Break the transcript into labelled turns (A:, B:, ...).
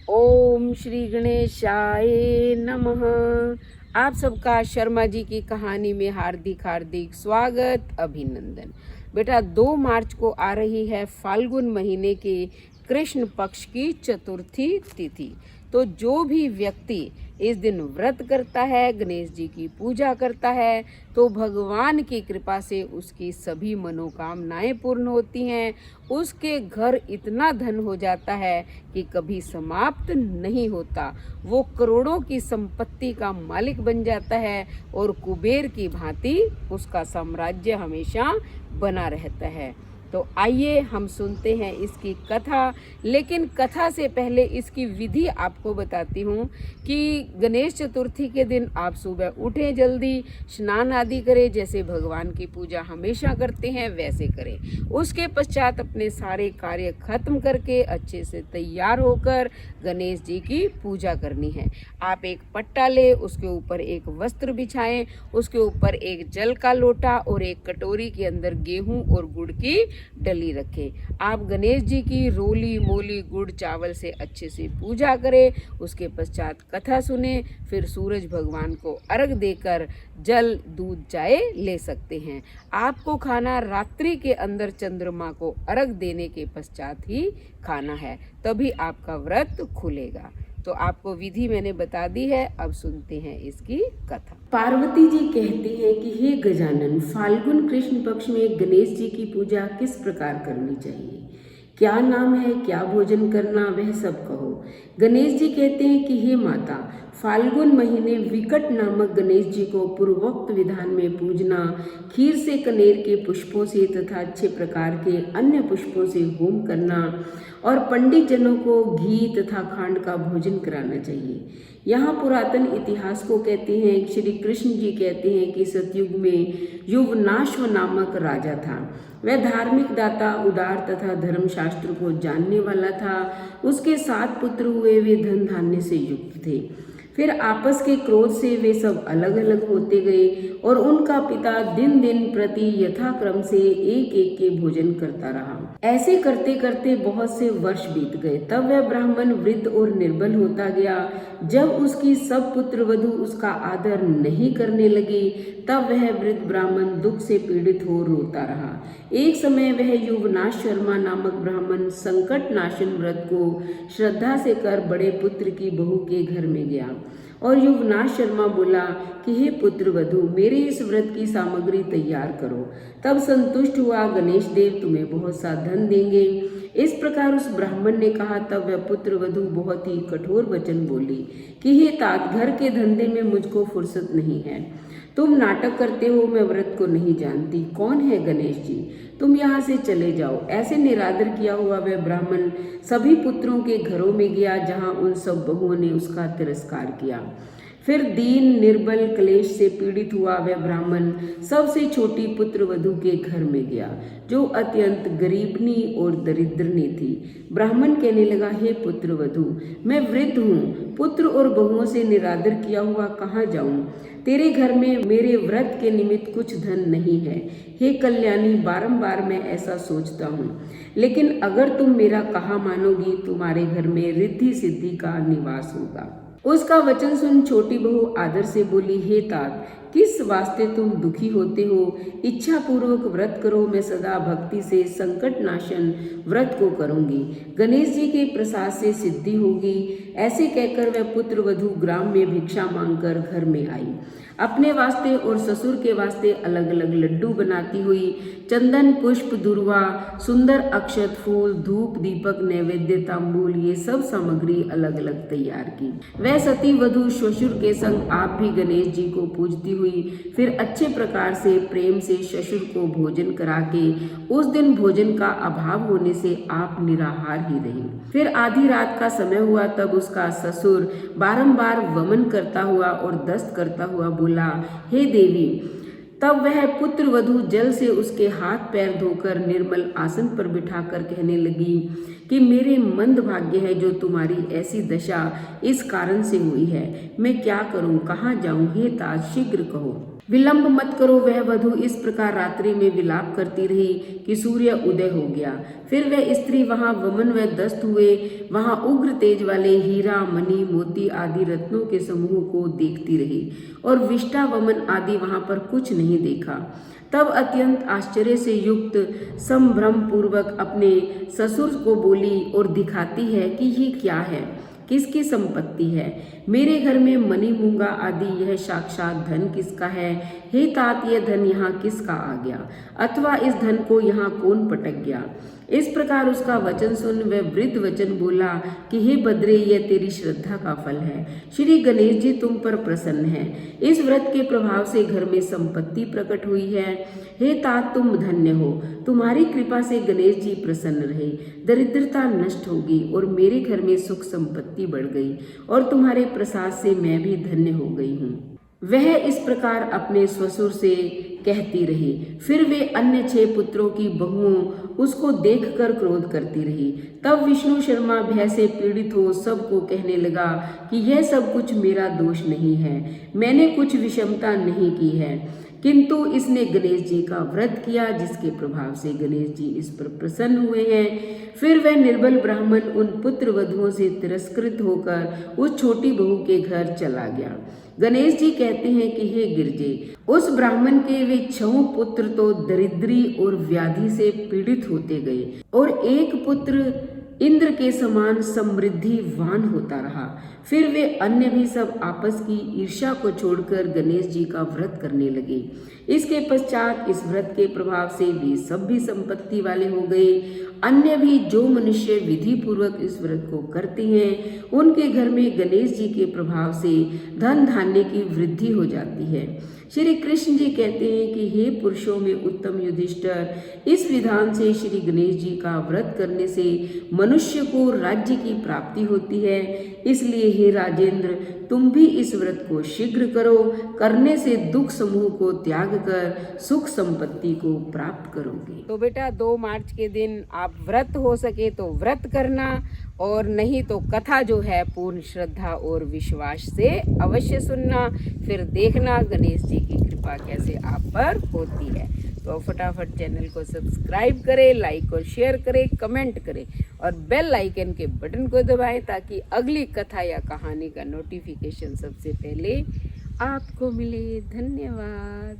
A: ओम श्री गणेशाय नमः। आप सबका शर्मा जी की कहानी में हार्दिक हार्दिक स्वागत, अभिनंदन। बेटा, 2 मार्च को आ रही है फाल्गुन महीने के कृष्ण पक्ष की चतुर्थी तिथि। तो जो भी व्यक्ति इस दिन व्रत करता है, गणेश जी की पूजा करता है, तो भगवान की कृपा से उसकी सभी मनोकामनाएं पूर्ण होती हैं। उसके घर इतना धन हो जाता है कि कभी समाप्त नहीं होता। वो करोड़ों की संपत्ति का मालिक बन जाता है और कुबेर की भांति उसका साम्राज्य हमेशा बना रहता है। तो आइए हम सुनते हैं इसकी कथा। लेकिन कथा से पहले इसकी विधि आपको बताती हूँ कि गणेश चतुर्थी के दिन आप सुबह उठें, जल्दी स्नान आदि करें, जैसे भगवान की पूजा हमेशा करते हैं वैसे करें। उसके पश्चात अपने सारे कार्य खत्म करके अच्छे से तैयार होकर गणेश जी की पूजा करनी है। आप एक पट्टा ले, उसके ऊपर एक वस्त्र बिछाएं, उसके ऊपर एक जल का लोटा और एक कटोरी के अंदर गेहूं और गुड़ की डली रखें। आप गणेश जी की रोली मोली गुड़ चावल से अच्छे से पूजा करें। उसके पश्चात कथा सुने, फिर सूरज भगवान को अर्घ देकर जल दूध चाय ले सकते हैं। आपको खाना रात्रि के अंदर चंद्रमा को अर्घ देने के पश्चात ही खाना है, तभी आपका व्रत खुलेगा। तो आपको विधि मैंने बता दी है, अब सुनते हैं इसकी कथा। पार्वती जी कहती हैं कि हे गजानन, फाल्गुन कृष्ण पक्ष में गणेश जी की पूजा किस प्रकार करनी चाहिए, क्या नाम है, क्या भोजन करना, वह सब कहो। गणेश जी कहते हैं कि हे माता, फाल्गुन महीने विकट नामक गणेश जी को पूर्वोक्त विधान में पूजना, खीर से कनेर के पुष्पों से तथा अच्छे प्रकार के अन्य पुष्पों से होम करना और पंडित जनों को घी तथा खांड का भोजन कराना चाहिए। यहाँ पुरातन इतिहास को कहते हैं, श्री कृष्ण जी कहते हैं कि सतयुग में युवनाश्व नामक राजा था। वह धार्मिक दाता, उदार तथा धर्मशास्त्र को जानने वाला था। उसके 7 पुत्र हुए, वे धन धान्य से युक्त थे। फिर आपस के क्रोध से वे सब अलग अलग होते गए और उनका पिता दिन दिन प्रति यथाक्रम से एक एक के भोजन करता रहा। ऐसे करते करते बहुत से वर्ष बीत गए। तब वह ब्राह्मण वृद्ध और निर्बल होता गया। जब उसकी सब पुत्र वधु उसका आदर नहीं करने लगे, तब वह वृद्ध ब्राह्मण दुख से पीड़ित हो रोता रहा। एक समय वह युवनाश शर्मा नामक ब्राह्मण संकट नाशन व्रत को श्रद्धा से कर बड़े पुत्र की बहू के घर में गया और युवनाश शर्मा बोला कि हे पुत्र वधु, मेरे इस व्रत की सामग्री तैयार करो। तब संतुष्ट हुआ गणेश देव तुम्हें बहुत सा धन देंगे। इस प्रकार उस ब्राह्मण ने कहा। तब वह पुत्र वधु बहुत ही कठोर वचन बोली कि हे तात, घर के धंधे में मुझको फुर्सत नहीं है। तुम नाटक करते हो, मैं व्रत को नहीं जानती। कौन है गणेश जी, तुम यहाँ से चले जाओ। ऐसे निरादर किया हुआ वह ब्राह्मण सभी पुत्रों के घरों में गया, जहाँ उन सब बहुओं ने उसका तिरस्कार किया। फिर दीन निर्बल क्लेश से पीड़ित हुआ वह ब्राह्मण सबसे छोटी पुत्र वधु के घर में गया, जो अत्यंत गरीबनी और दरिद्रनी थी। ब्राह्मण कहने लगा, हे पुत्र वधु, मैं वृद्ध हूँ, पुत्र और बहुओं से निरादर किया हुआ कहाँ जाऊँ। तेरे घर में मेरे व्रत के निमित्त कुछ धन नहीं है। हे कल्याणी, बारंबार मैं ऐसा सोचता हूँ, लेकिन अगर तुम मेरा कहा मानोगी, तुम्हारे घर में रिद्धि सिद्धि का निवास होगा। उसका वचन सुन छोटी बहू आदर से बोली, हे तात, किस वास्ते तुम दुखी होते हो। इच्छा पूर्वक व्रत करो, मैं सदा भक्ति से संकट नाशन व्रत को करूंगी। गणेश जी के प्रसाद से सिद्धि होगी। ऐसे कहकर वह पुत्र वधु ग्राम में भिक्षा मांगकर घर में आई। अपने वास्ते और ससुर के वास्ते अलग अलग लड्डू बनाती हुई चंदन पुष्प दुर्वा सुंदर अक्षत फूल धूप दीपक नैवेद्य तांबूल ये सब सामग्री अलग अलग तैयार की। वह सती वधु ससुर के संग आप भी गणेश जी को पूजती हुई फिर अच्छे प्रकार से प्रेम से ससुर को भोजन करा के उस दिन भोजन का अभाव होने से आप निराहार ही रही। फिर आधी रात का समय हुआ, तब उसका ससुर बारंबार वमन करता हुआ और दस्त करता हुआ बोला, हे देवी। तब वह पुत्र वधु जल से उसके हाथ पैर धोकर निर्मल आसन पर बिठाकर कहने लगी कि मेरे मंद भाग्य है जो तुम्हारी ऐसी दशा इस कारण से हुई है। मैं क्या करूं, कहाँ जाऊं, हे तात शीघ्र कहो। विलंब मत करो। वह वधु इस प्रकार रात्रि में विलाप करती रही कि सूर्य उदय हो गया। फिर वह स्त्री वहां वमन व दस्त हुए वहां उग्र तेज वाले हीरा मणि मोती आदि रत्नों के समूह को देखती रही और विष्टा वमन आदि वहां पर कुछ नहीं देखा। तब अत्यंत आश्चर्य से युक्त संभ्रम पूर्वक अपने ससुर को बोली और दिखाती है कि ये क्या है, किसकी संपत्ति है, मेरे घर में मणि मूंगा आदि यह साक्षात धन किसका है। हे तात, यह धन यहाँ किसका आ गया, अथवा इस धन को यहाँ कौन पटक गया। इस प्रकार उसका वचन सुन वह वृद्ध वचन बोला कि हे बद्रे, यह तेरी श्रद्धा का फल है। श्री गणेश जी तुम पर प्रसन्न है। इस व्रत के प्रभाव से घर में संपत्ति प्रकट हुई है। हे तात, तुम धन्य हो। तुम्हारी कृपा से गणेश जी प्रसन्न रहे। दरिद्रता नष्ट होगी और मेरे घर में सुख संपत्ति बढ़ गई और तुम्हारे प्रसाद से मैं भी धन्य हो गई हूँ। वह इस प्रकार अपने ससुर से कहती रही। फिर वे अन्य 6 पुत्रों की बहुओं उसको देखकर क्रोध करती रही। तब विष्णु शर्मा भय से पीड़ित हो सबको कहने लगा कि यह सब कुछ मेरा दोष नहीं है, मैंने कुछ विषमता नहीं की है, किंतु इसने गणेश जी का व्रत किया जिसके प्रभाव से गणेश जी इस पर प्रसन्न हुए हैं। फिर वह निर्बल ब्राह्मण उन पुत्र वधुओं से तिरस्कृत होकर उस छोटी बहू के घर चला गया। गणेश जी कहते हैं कि हे गिरजे, उस ब्राह्मण के वे 6 पुत्र तो दरिद्री और व्याधि से पीड़ित होते गए और एक पुत्र इंद्र के समान समृद्धिवान होता रहा। फिर वे अन्य भी सब आपस की ईर्ष्या को छोड़कर गणेश जी का व्रत करने लगे। इसके पश्चात इस व्रत के प्रभाव से वे सब भी संपत्ति वाले हो गए। अन्य भी जो मनुष्य विधि पूर्वक इस व्रत को करते हैं उनके घर में गणेश जी के प्रभाव से धन धान्य की वृद्धि हो जाती है। श्री कृष्ण जी कहते हैं कि हे पुरुषों में उत्तम युधिष्ठिर, इस विधान से श्री गणेश जी का व्रत करने से मनुष्य को राज्य की प्राप्ति होती है। इसलिए हे राजेंद्र, तुम भी इस व्रत को शीघ्र करो। करने से दुख समूह को त्याग कर सुख संपत्ति को प्राप्त करोगे। तो बेटा 2 मार्च के दिन आप व्रत हो सके तो व्रत करना और नहीं तो कथा जो है पूर्ण श्रद्धा और विश्वास से अवश्य सुनना, फिर देखना गणेश जी की कृपा कैसे आप पर होती है। तो फटाफट चैनल को सब्सक्राइब करें, लाइक और शेयर करें, कमेंट करें और बेल आइकन के बटन को दबाएं ताकि अगली कथा या कहानी का नोटिफिकेशन सबसे पहले आपको मिले। धन्यवाद।